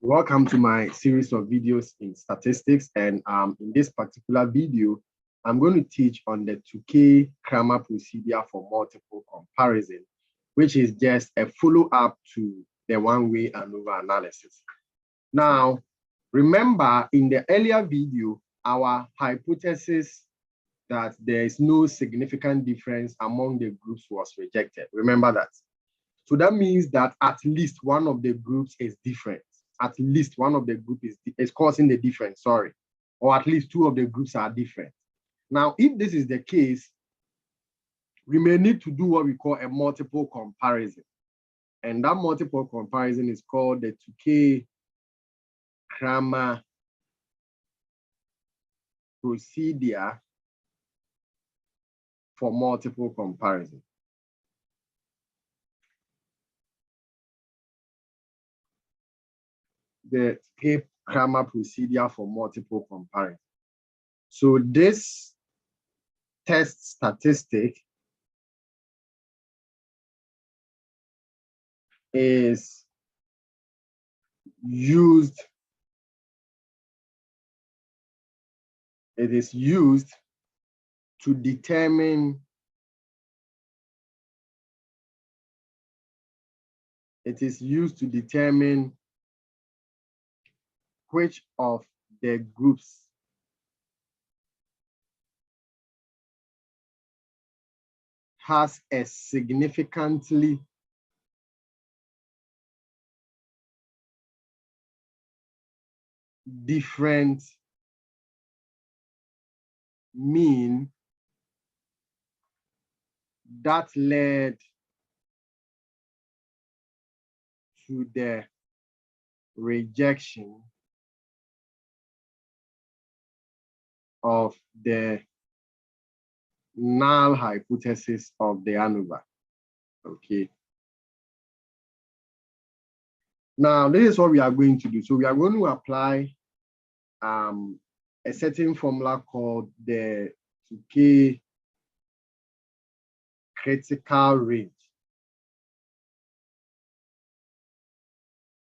Welcome to my series of videos in statistics, and in this particular video, I'm going to teach on the Tukey Kramer procedure for multiple comparison, which is just a follow-up to the one-way ANOVA analysis. Now, remember in the earlier video, our hypothesis that there is no significant difference among the groups was rejected. Remember that. So that means that at least one of the groups is different. At least one of the group is causing the difference, sorry. Or at least two of the groups are different. Now, if this is the case, we may need to do what we call a multiple comparison. And that multiple comparison is called the Tukey Kramer procedure for multiple comparison. The Tukey Kramer procedure for multiple comparison. So this test statistic is used, to determine which of the groups has a significantly different mean that led to the rejection of the null hypothesis of the ANOVA. Okay. Now, this is what we are going to do. So we are going to apply a certain formula called the Tukey critical range.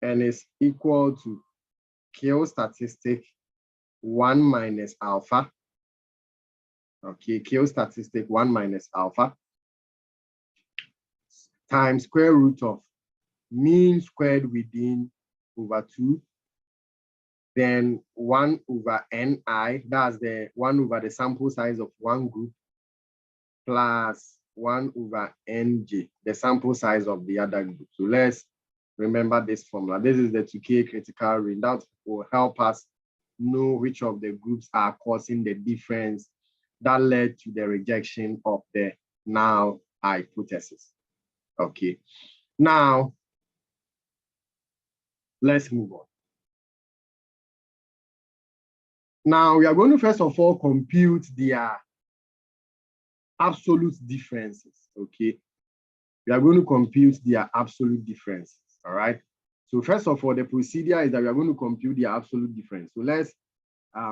And it's equal to Q statistic 1 minus alpha. Okay, Q statistic 1 minus alpha times square root of mean squared within over 2, then 1 over ni, that's the 1 over the sample size of one group, plus 1 over nj, the sample size of the other group. So let's remember this formula. This is the Tukey critical range. That will help us know which of the groups are causing the difference that led to the rejection of the null hypothesis. Okay, now let's move on. Now we are going to first of all compute their absolute differences. Okay, we are going to compute their absolute differences. All right. So first of all, the procedure is that we are going to compute the absolute difference. So let's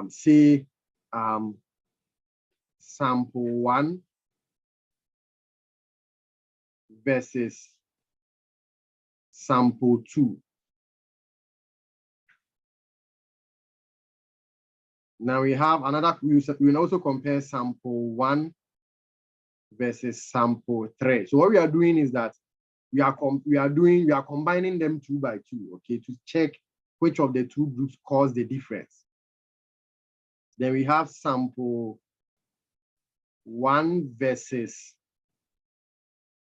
say sample 1 versus sample 2. Now we have another, we will also compare sample 1 versus sample 3. So what we are doing is that we are combining them 2 by 2, okay, to check which of the two groups cause the difference. Then we have sample 1 versus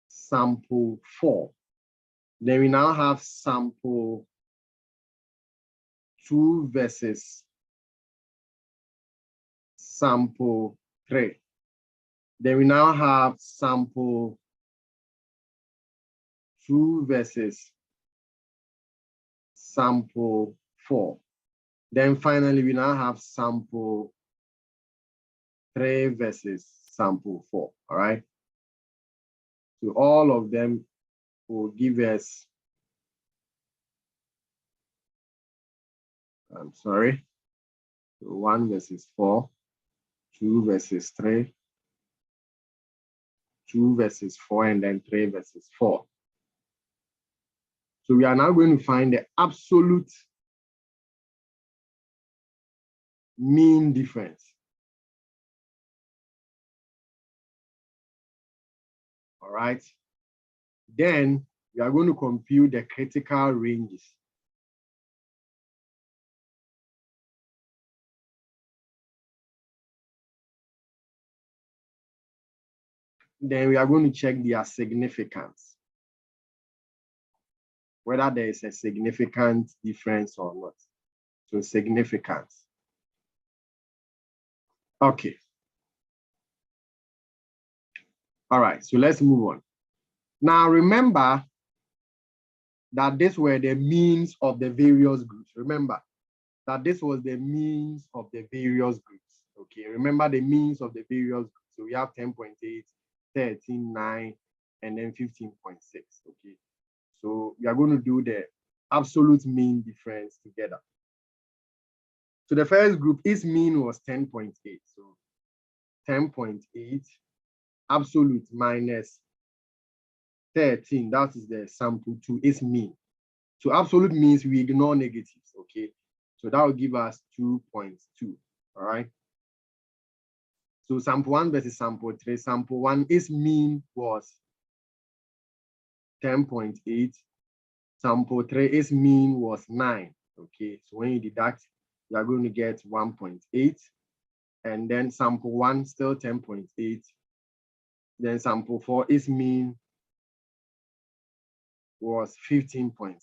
sample 4. Then we now have sample 2 versus sample 3. Then we now have sample 2 versus sample 4. Then finally, we now have sample 3 versus sample 4, all right? So all of them will give us, 1 versus 4, 2 versus 3, 2 versus 4, and then 3 versus 4. So we are now going to find the absolute mean difference. All right. Then we are going to compute the critical ranges. Then we are going to check their significance, whether there is a significant difference or not. So significance. Okay. All right, so let's move on. Now remember that these were the means of the various groups. Remember that this was the means of the various groups. Okay, remember the means of the various groups. So we have 10.8, 13, 9, and then 15.6. Okay, so we are going to do the absolute mean difference together. So the first group, its mean was 10.8. So 10.8 absolute minus 13, that is the sample 2, is mean. So absolute means we ignore negatives, okay? So that will give us 2.2, all right? So sample 1 versus sample 3. Sample 1, its mean was 10.8. Sample 3, its mean was 9, okay? So when you deduct, you are going to get 1.8. And then sample 1, still 10.8. Then sample 4, its mean was 15.6.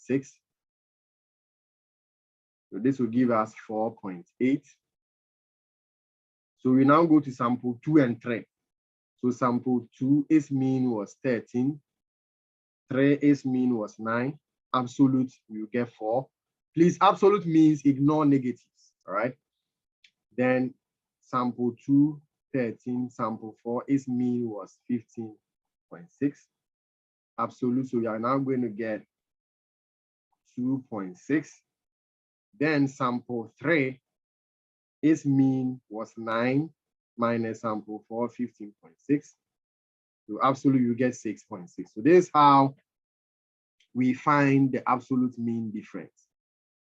So this will give us 4.8. So we now go to sample 2 and 3. So sample 2, its mean was 13. 3, its mean was 9. Absolute, we will get 4. Please, absolute means ignore negatives, all right? Then sample 2, 13. Sample 4, its mean was 15.6. Absolute, so we are now going to get 2.6. Then sample 3, its mean was 9 minus sample 4, 15.6. So absolute, you get 6.6. So this is how we find the absolute mean difference.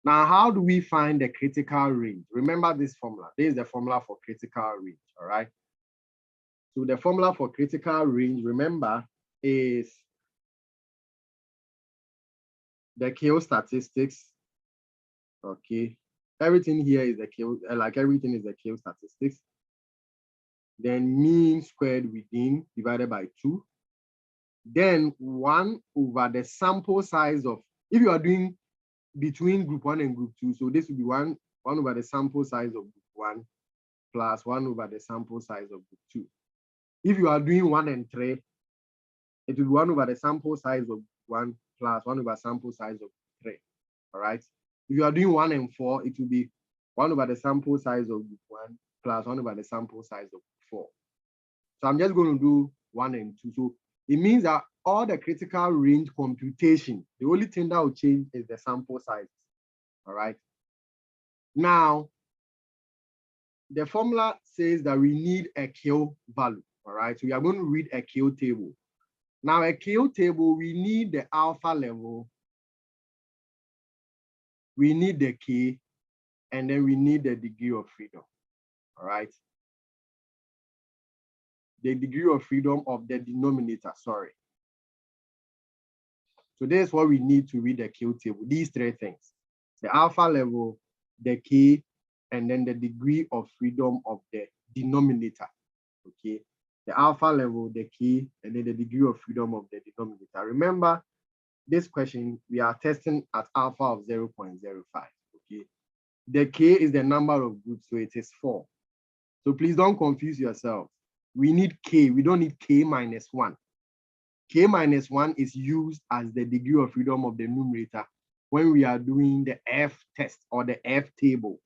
Now, how do we find the critical range? Remember this formula. This is the formula for critical range, all right? So the formula for critical range, remember, is the K statistics, okay? Everything here is the K, like everything is the K statistics. Then mean squared within divided by 2. Then 1 over the sample size of, if you are doing between group 1 and group 2, so this will be 1 over the sample size of group 1 plus 1 over the sample size of group 2. If you are doing 1 and 3, it will be 1 over the sample size of 1 plus 1 over sample size of 3, all right? If you are doing 1 and 4, it will be 1 over the sample size of group 1 plus 1 over the sample size of 4. So I'm just going to do 1 and 2. So it means that all the critical range computation, the only thing that will change is the sample size, all right? Now, the formula says that we need a K value, all right? So we are going to read a K table. Now, a K table, we need the alpha level, we need the K, and then we need the degree of freedom, all right? The degree of freedom of the denominator, sorry. So this is what we need to read the K table, these 3 things: the alpha level, the K, and then the degree of freedom of the denominator, okay? The alpha level, the K, and then the degree of freedom of the denominator. Remember, this question, we are testing at alpha of 0.05, okay? The K is the number of groups, so it is 4. So please don't confuse yourself. We need K, we don't need K minus 1. K minus 1 is used as the degree of freedom of the numerator when we are doing the F test or the F table.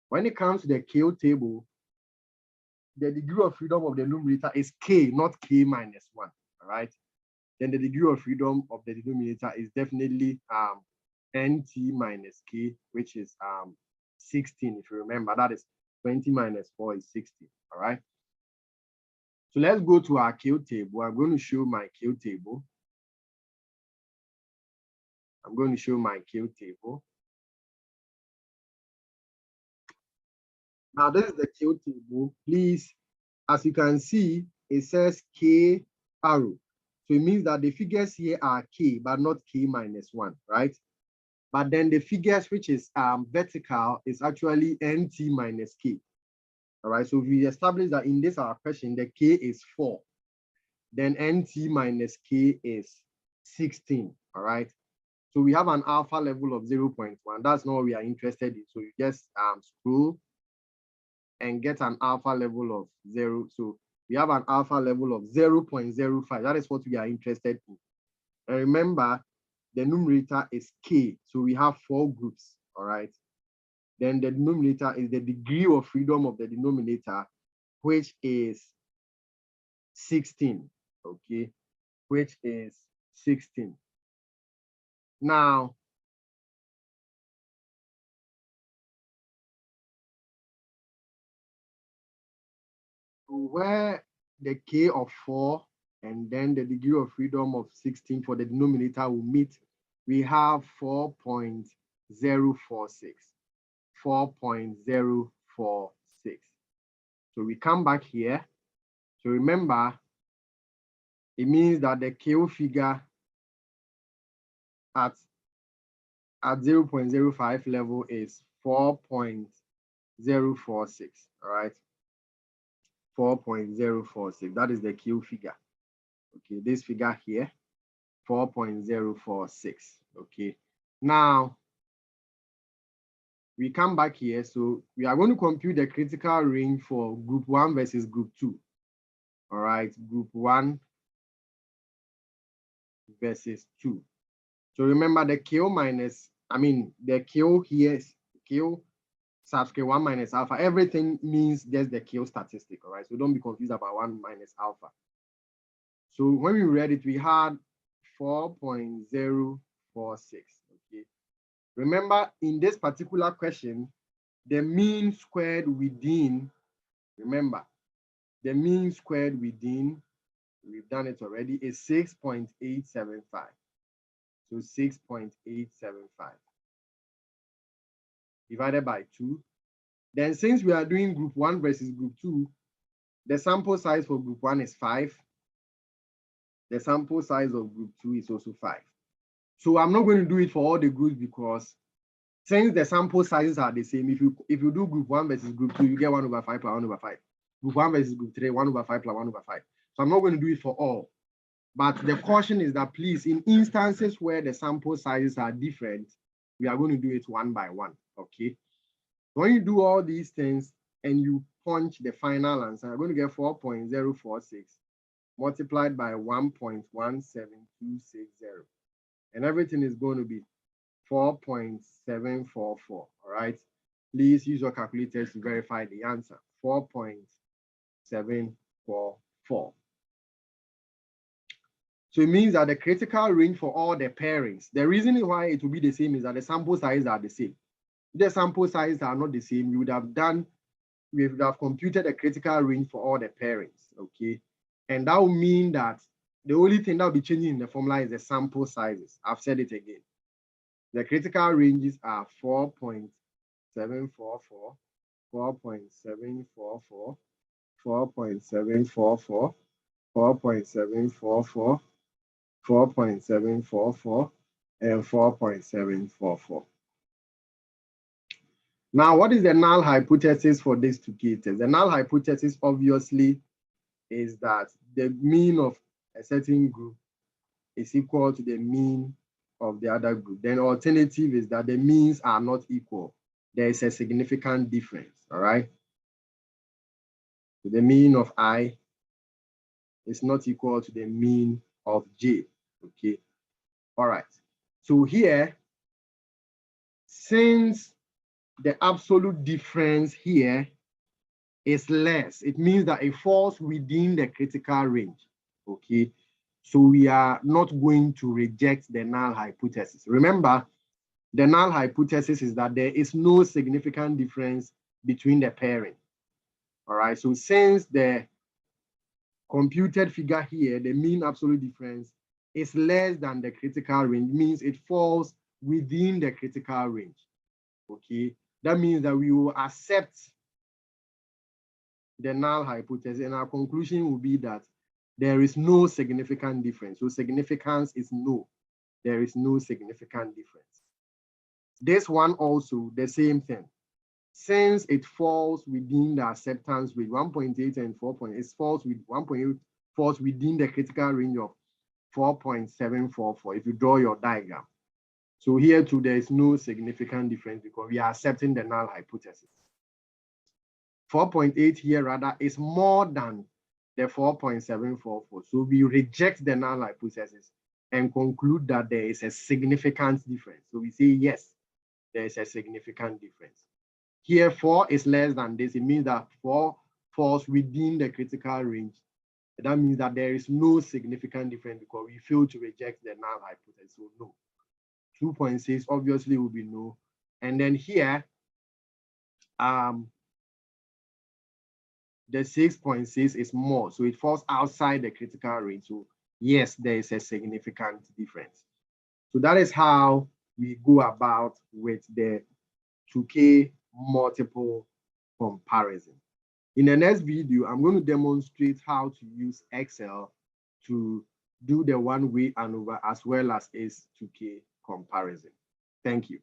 When it comes to the K table, the degree of freedom of the numerator is K, not K minus 1, all right? Then the degree of freedom of the denominator is definitely NT minus K, which is 16, if you remember. That is 20 minus 4 is 16, all right? So let's go to our K table. I'm going to show my K table. I'm going to show my K table. Now, this is the K table. Please, as you can see, it says K arrow. So it means that the figures here are K, but not K minus 1, right? But then the figures which is vertical is actually NT minus K. All right, so we establish that in this our question, the K is 4. Then NT minus K is 16, all right? So we have an alpha level of 0.1. That's not what we are interested in. So you just scroll and get an alpha level of 0. So we have an alpha level of 0.05. That is what we are interested in. And remember, the numerator is K. So we have 4 groups, all right? Then the denominator is the degree of freedom of the denominator, which is 16, okay? Which is 16. Now, where the K of 4 and then the degree of freedom of 16 for the denominator will meet, we have 4.046. 4.046. So we come back here. So remember, it means that the KO figure at 0.05 level is 4.046, all right? 4.046, that is the Q figure. Okay, this figure here, 4.046, okay? Now, we come back here, so we are going to compute the critical range for group 1 versus group 2. All right, group 1 versus 2. So remember the KO minus, the KO here is KO subscript 1 minus alpha. Everything means just the KO statistic, all right? So don't be confused about 1 minus alpha. So when we read it, we had 4.046, okay? Remember, in this particular question, the mean squared within, remember, the mean squared within, we've done it already, is 6.875. So 6.875 divided by 2. Then since we are doing group 1 versus group 2, the sample size for group 1 is 5. The sample size of group 2 is also 5. So I'm not going to do it for all the groups because since the sample sizes are the same, if you do group 1 versus group 2, you get 1 over 5 plus 1 over 5. Group 1 versus group 3, 1 over 5 plus 1 over 5. So I'm not going to do it for all. But the caution is that please, in instances where the sample sizes are different, we are going to do it 1 by 1, okay? When you do all these things and you punch the final answer, you're going to get 4.046 multiplied by 1.17260. And everything is going to be 4.744, all right? Please use your calculators to verify the answer, 4.744. So it means that the critical range for all the pairings, the reason why it will be the same is that the sample sizes are the same. If the sample sizes are not the same, we would have computed a critical range for all the pairings, okay? And that will mean that the only thing that will be changing in the formula is the sample sizes. I've said it again. The critical ranges are 4.744, 4.744, 4.744, 4.744, 4.744, and 4.744. Now, what is the null hypothesis for these two cases? The null hypothesis obviously is that the mean of a certain group is equal to the mean of the other group. Then alternative is that the means are not equal. There is a significant difference, all right? So the mean of I is not equal to the mean of J, okay? All right, so here, since the absolute difference here is less, it means that it falls within the critical range, okay? So we are not going to reject the null hypothesis. Remember, the null hypothesis is that there is no significant difference between the pairing, all right? So since the computed figure here, the mean absolute difference is less than the critical range, means it falls within the critical range, okay? That means that we will accept the null hypothesis, and our conclusion will be that there is no significant difference. So significance is no. There is no significant difference. This one also, the same thing. Since it falls within the acceptance rate, 1.8 and 4.8, it falls with 1.8 falls within the critical range of 4.744 if you draw your diagram. So here too, there is no significant difference because we are accepting the null hypothesis. 4.8 here rather is more than the 4.744. So we reject the null hypothesis and conclude that there is a significant difference. So we say, yes, there is a significant difference. Here, 4 is less than this. It means that 4 falls within the critical range. That means that there is no significant difference because we fail to reject the null hypothesis. So no. 2.6 obviously will be no. And then here, the 6.6 is more. So it falls outside the critical range. So yes, there is a significant difference. So that is how we go about with the Tukey multiple comparison. In the next video, I'm going to demonstrate how to use Excel to do the one-way ANOVA as well as its Tukey comparison. Thank you.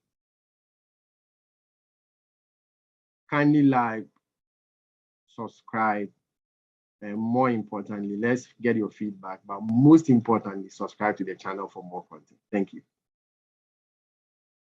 Kindly like, subscribe, and more importantly, let's get your feedback, but most importantly, subscribe to the channel for more content. Thank you.